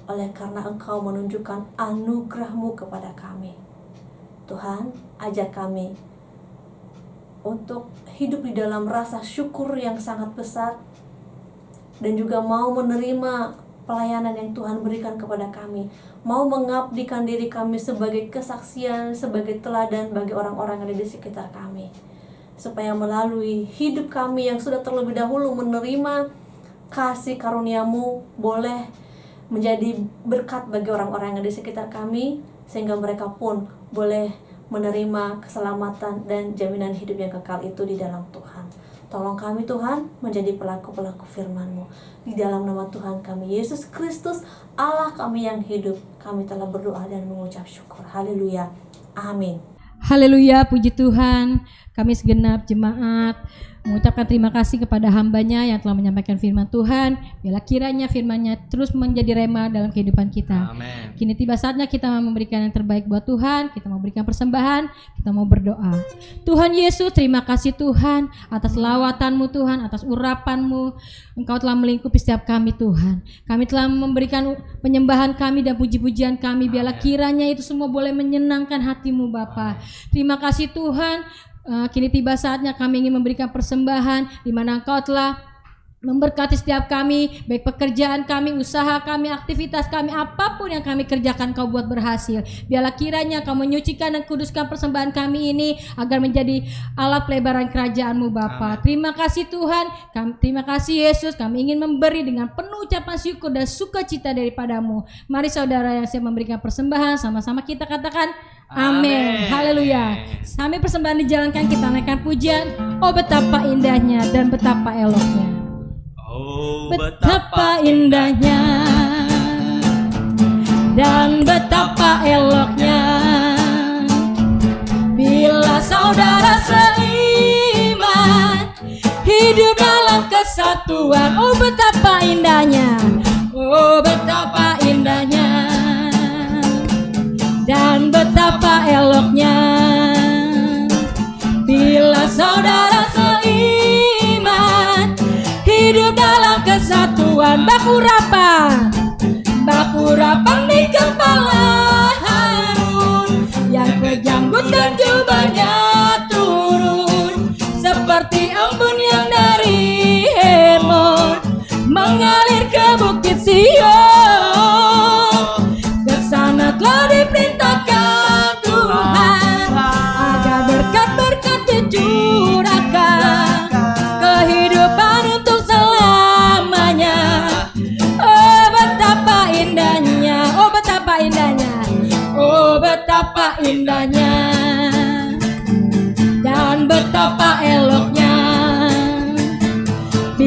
oleh karena Engkau menunjukkan anugerah-Mu kepada kami. Tuhan, ajak kami untuk hidup di dalam rasa syukur yang sangat besar, dan juga mau menerima pelayanan yang Tuhan berikan kepada kami, mau mengabdikan diri kami sebagai kesaksian, sebagai teladan bagi orang-orang yang ada di sekitar kami, supaya melalui hidup kami yang sudah terlebih dahulu menerima kasih karunia-Mu boleh menjadi berkat bagi orang-orang yang ada di sekitar kami, sehingga mereka pun boleh menerima keselamatan dan jaminan hidup yang kekal itu di dalam Tuhan. Tolong kami Tuhan menjadi pelaku-pelaku firman-Mu. Di dalam nama Tuhan kami Yesus Kristus, Allah kami yang hidup, kami telah berdoa dan mengucap syukur. Haleluya. Amin. Haleluya, puji Tuhan. Kami segenap jemaat mengucapkan terima kasih kepada hamba-Nya yang telah menyampaikan firman Tuhan. Biarlah kiranya firman-Nya terus menjadi rema dalam kehidupan kita. Amen. Kini tiba saatnya kita memberikan yang terbaik buat Tuhan. Kita mau berikan persembahan, kita mau berdoa. Tuhan Yesus, terima kasih Tuhan atas lawatan-Mu Tuhan, atas urapan-Mu. Engkau telah melingkupi setiap kami Tuhan. Kami telah memberikan penyembahan kami dan puji-pujian kami. Biarlah kiranya itu semua boleh menyenangkan hati-Mu Bapa. Terima kasih Tuhan. Kini tiba saatnya kami ingin memberikan persembahan di mana Engkau telah memberkati setiap kami, baik pekerjaan kami, usaha kami, aktivitas kami, apapun yang kami kerjakan Kau buat berhasil. Biarlah kiranya Kau menyucikan dan kuduskan persembahan kami ini agar menjadi alat pelebaran kerajaan-Mu Bapa. Terima kasih Tuhan, terima kasih Yesus. Kami ingin memberi dengan penuh ucapan syukur dan sukacita daripada-Mu. Mari saudara yang siap memberikan persembahan, sama-sama kita katakan amin. Haleluya. Sambil persembahan dijalankan, kita naikkan pujian. Oh betapa indahnya dan betapa eloknya. Oh, Betapa indahnya dan betapa eloknya bila saudara seiman hidup dalam kesatuan. Oh betapa indahnya, oh betapa indahnya dan betapa eloknya bila saudara seiman hidup dalam kesatuan. Bakurapan di kepala Harun, yang kejanggut dan jubahnya turun seperti embun yang dari Hermon mengalir ke bukit Sion. Kesana telah diperintahkan Tuhan agar berkat-berkat dicurahkan, kehidupan untuk selamanya. Oh betapa indahnya, oh betapa indahnya, oh betapa indahnya dan betapa eloknya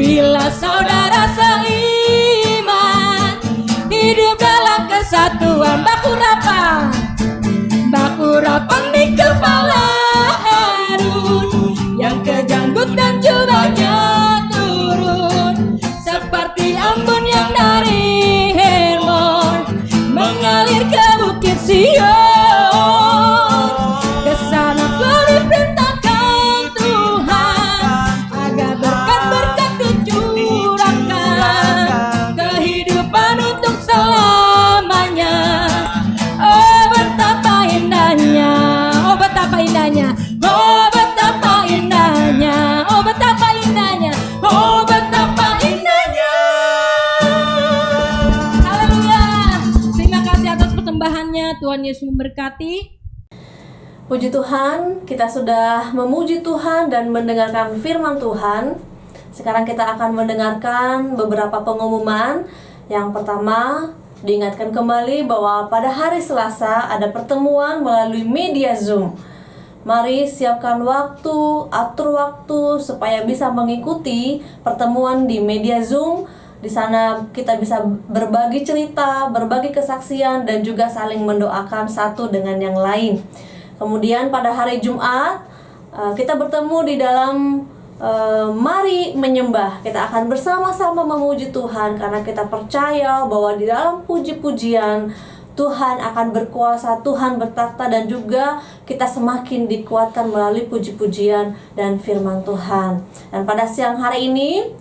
Bila saudara seiman hidup dalam kesatuan, bakurapan di kepala Harun, yang kejanggut dan jubahnya turun seperti embun yang dari Hermon mengalir ke bukit Sion. Kesana telah diperintahkan Tuhan agar berkat-berkat dicurahkan, kehidupan untuk selamanya. Oh betapa indahnya, oh betapa indahnya, oh betapa indahnya, oh betapa indahnya, oh betapa indahnya. Haleluya. Terima kasih atas persembahannya. Tuhan Yesus memberkati. Puji Tuhan, kita sudah memuji Tuhan dan mendengarkan firman Tuhan. Sekarang kita akan mendengarkan beberapa pengumuman. Yang pertama, diingatkan kembali bahwa pada hari Selasa ada pertemuan melalui media Zoom. Mari siapkan waktu, atur waktu supaya bisa mengikuti pertemuan di media Zoom. Di sana kita bisa berbagi cerita, berbagi kesaksian, dan juga saling mendoakan satu dengan yang lain. Kemudian pada hari Jumat kita bertemu di dalam Mari Menyembah. Kita akan bersama-sama memuji Tuhan karena kita percaya bahwa di dalam puji-pujian Tuhan akan berkuasa, Tuhan bertakhta, dan juga kita semakin dikuatkan melalui puji-pujian dan firman Tuhan. Dan pada siang hari ini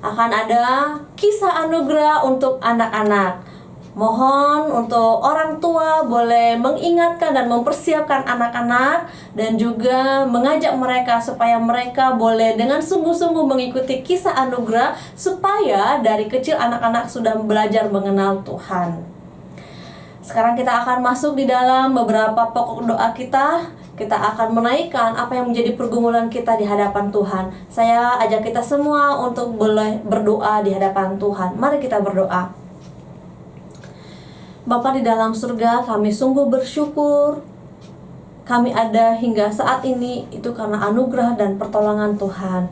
akan ada kisah anugerah untuk anak-anak. Mohon untuk orang tua boleh mengingatkan dan mempersiapkan anak-anak, dan juga mengajak mereka supaya mereka boleh dengan sungguh-sungguh mengikuti kisah anugerah, supaya dari kecil anak-anak sudah belajar mengenal Tuhan. Sekarang kita akan masuk di dalam beberapa pokok doa kita. Kita akan menaikkan apa yang menjadi pergumulan kita di hadapan Tuhan. Saya ajak kita semua untuk boleh berdoa di hadapan Tuhan. Mari kita berdoa. Bapa di dalam surga, kami sungguh bersyukur kami ada hingga saat ini itu karena anugerah dan pertolongan Tuhan.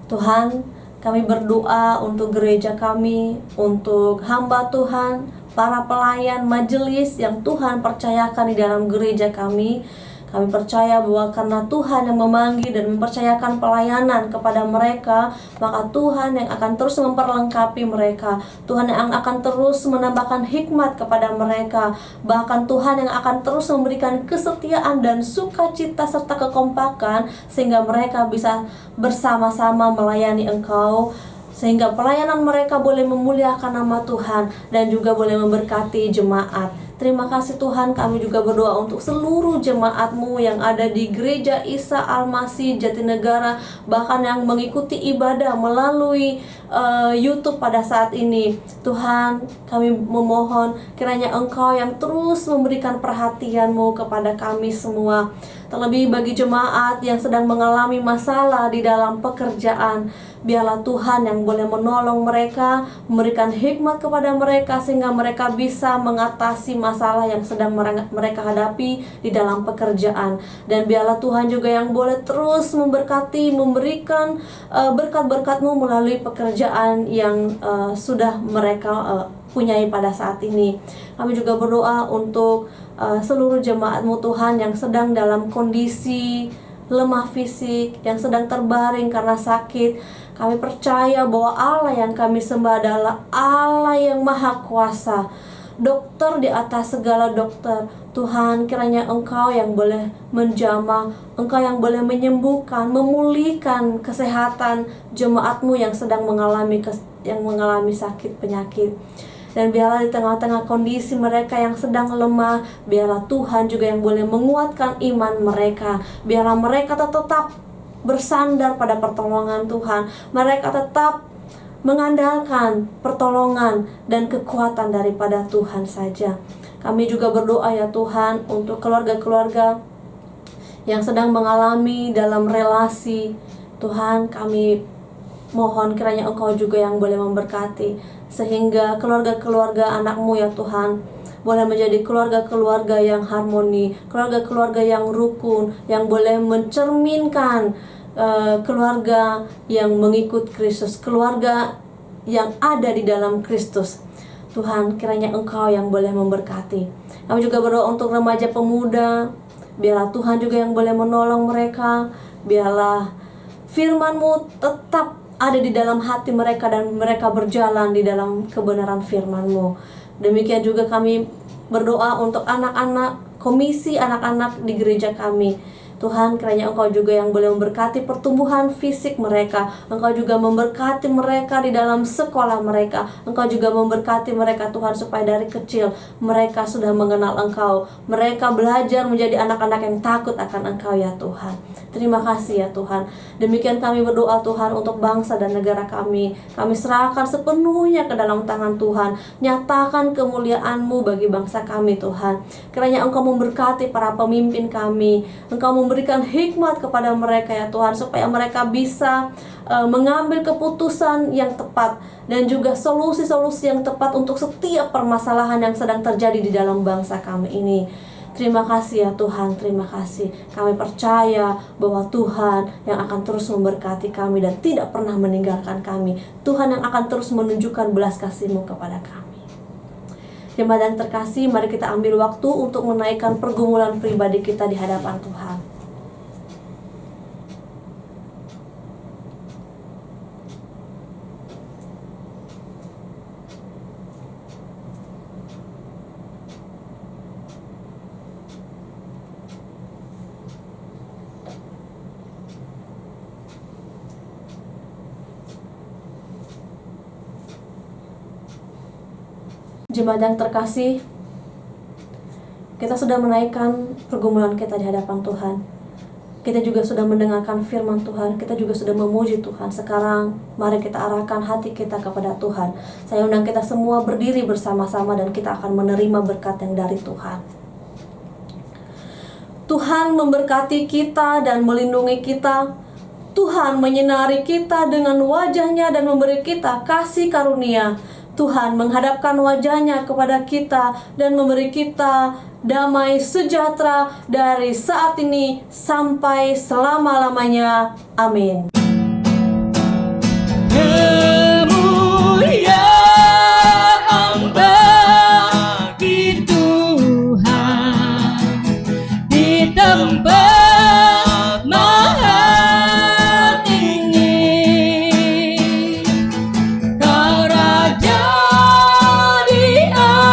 Tuhan, kami berdoa untuk gereja kami, untuk hamba Tuhan, para pelayan majelis yang Tuhan percayakan di dalam gereja kami. Kami percaya bahwa karena Tuhan yang memanggil dan mempercayakan pelayanan kepada mereka, maka Tuhan yang akan terus memperlengkapi mereka. Tuhan yang akan terus menambahkan hikmat kepada mereka. Bahkan Tuhan yang akan terus memberikan kesetiaan dan sukacita serta kekompakan, sehingga mereka bisa bersama-sama melayani Engkau, sehingga pelayanan mereka boleh memuliakan nama Tuhan dan juga boleh memberkati jemaat. Terima kasih Tuhan, kami juga berdoa untuk seluruh jemaat-Mu yang ada di Gereja Isa Al-Masih Jatinegara, bahkan yang mengikuti ibadah melalui YouTube pada saat ini. Tuhan, kami memohon kiranya Engkau yang terus memberikan perhatian-Mu kepada kami semua. Terlebih bagi jemaat yang sedang mengalami masalah di dalam pekerjaan, biarlah Tuhan yang boleh menolong mereka, memberikan hikmat kepada mereka sehingga mereka bisa mengatasi masalah yang sedang mereka hadapi di dalam pekerjaan. Dan biarlah Tuhan juga yang boleh terus memberkati, memberikan berkat-berkat-Mu melalui pekerjaan yang sudah mereka punyai pada saat ini. Kami juga berdoa untuk seluruh jemaat-Mu Tuhan yang sedang dalam kondisi lemah fisik, yang sedang terbaring karena sakit. Kami percaya bahwa Allah yang kami sembah adalah Allah yang maha kuasa, dokter di atas segala dokter. Tuhan, kiranya Engkau yang boleh menjamah, Engkau yang boleh menyembuhkan, memulihkan kesehatan jemaat-Mu yang sedang mengalami sakit penyakit. Dan biarlah di tengah-tengah kondisi mereka yang sedang lemah, biarlah Tuhan juga yang boleh menguatkan iman mereka. Biarlah mereka tetap bersandar pada pertolongan Tuhan. Mereka tetap mengandalkan pertolongan dan kekuatan daripada Tuhan saja. Kami juga berdoa ya Tuhan untuk keluarga-keluarga yang sedang mengalami dalam relasi. Tuhan, kami mohon kiranya Engkau juga yang boleh memberkati, sehingga keluarga-keluarga anak-Mu ya Tuhan boleh menjadi keluarga-keluarga yang harmoni, keluarga-keluarga yang rukun, yang boleh mencerminkan keluarga yang mengikut Kristus, keluarga yang ada di dalam Kristus. Tuhan, kiranya Engkau yang boleh memberkati. Kami juga berdoa untuk remaja pemuda, biarlah Tuhan juga yang boleh menolong mereka. Biarlah firman-Mu tetap ada di dalam hati mereka dan mereka berjalan di dalam kebenaran firman-Mu. Demikian juga kami berdoa untuk anak-anak, komisi anak-anak di gereja kami. Tuhan, kiranya Engkau juga yang boleh memberkati pertumbuhan fisik mereka. Engkau juga memberkati mereka di dalam sekolah mereka. Engkau juga memberkati mereka, Tuhan, supaya dari kecil mereka sudah mengenal Engkau. Mereka belajar menjadi anak-anak yang takut akan Engkau, ya Tuhan. Terima kasih, ya Tuhan. Demikian kami berdoa, Tuhan, untuk bangsa dan negara kami. Kami serahkan sepenuhnya ke dalam tangan Tuhan. Nyatakan kemuliaan-Mu bagi bangsa kami, Tuhan. Kiranya Engkau memberkati para pemimpin kami. Engkau memberikan hikmat kepada mereka, ya Tuhan, supaya mereka bisa mengambil keputusan yang tepat dan juga solusi-solusi yang tepat untuk setiap permasalahan yang sedang terjadi di dalam bangsa kami ini. Terima kasih, ya Tuhan, terima kasih. Kami percaya bahwa Tuhan yang akan terus memberkati kami dan tidak pernah meninggalkan kami. Tuhan yang akan terus menunjukkan belas kasih-Mu kepada kami. Jemaat yang terkasih, mari kita ambil waktu untuk menaikkan pergumulan pribadi kita di hadapan Tuhan. Jemaat yang terkasih, kita sudah menaikkan pergumulan kita di hadapan Tuhan. Kita juga sudah mendengarkan firman Tuhan. Kita juga sudah memuji Tuhan. Sekarang mari kita arahkan hati kita kepada Tuhan. Saya undang kita semua berdiri bersama-sama dan kita akan menerima berkat yang dari Tuhan. Tuhan memberkati kita dan melindungi kita. Tuhan menyinari kita dengan wajah-Nya dan memberi kita kasih karunia. Tuhan menghadapkan wajah-Nya kepada kita dan memberi kita damai sejahtera dari saat ini sampai selama-lamanya. Amin. Kemuliaan bagi Tuhan di tempat maha tinggi. Kau Raja diagungkan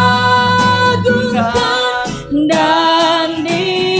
dan dipuji.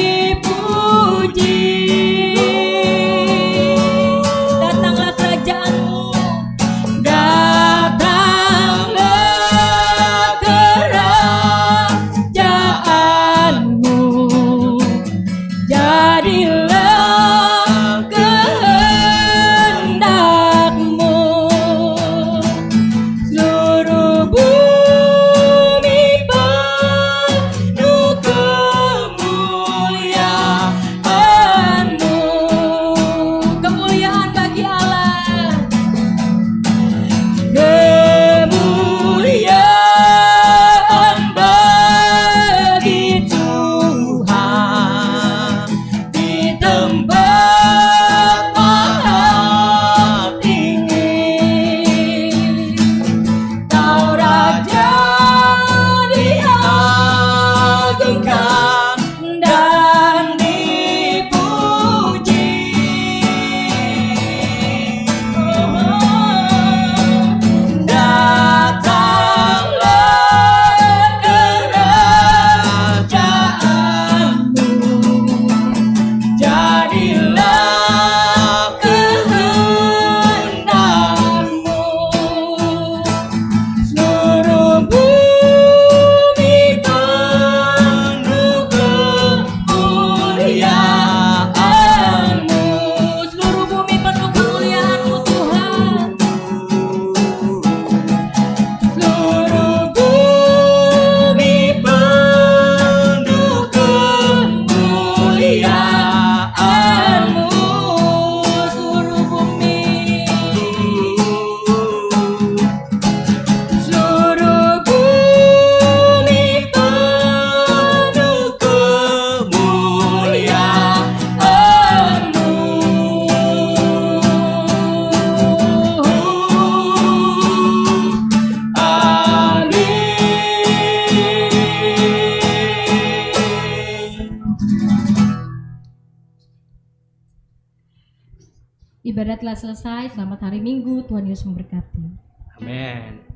Ibadah telah selesai. Selamat hari Minggu. Tuhan Yesus memberkati. Amin.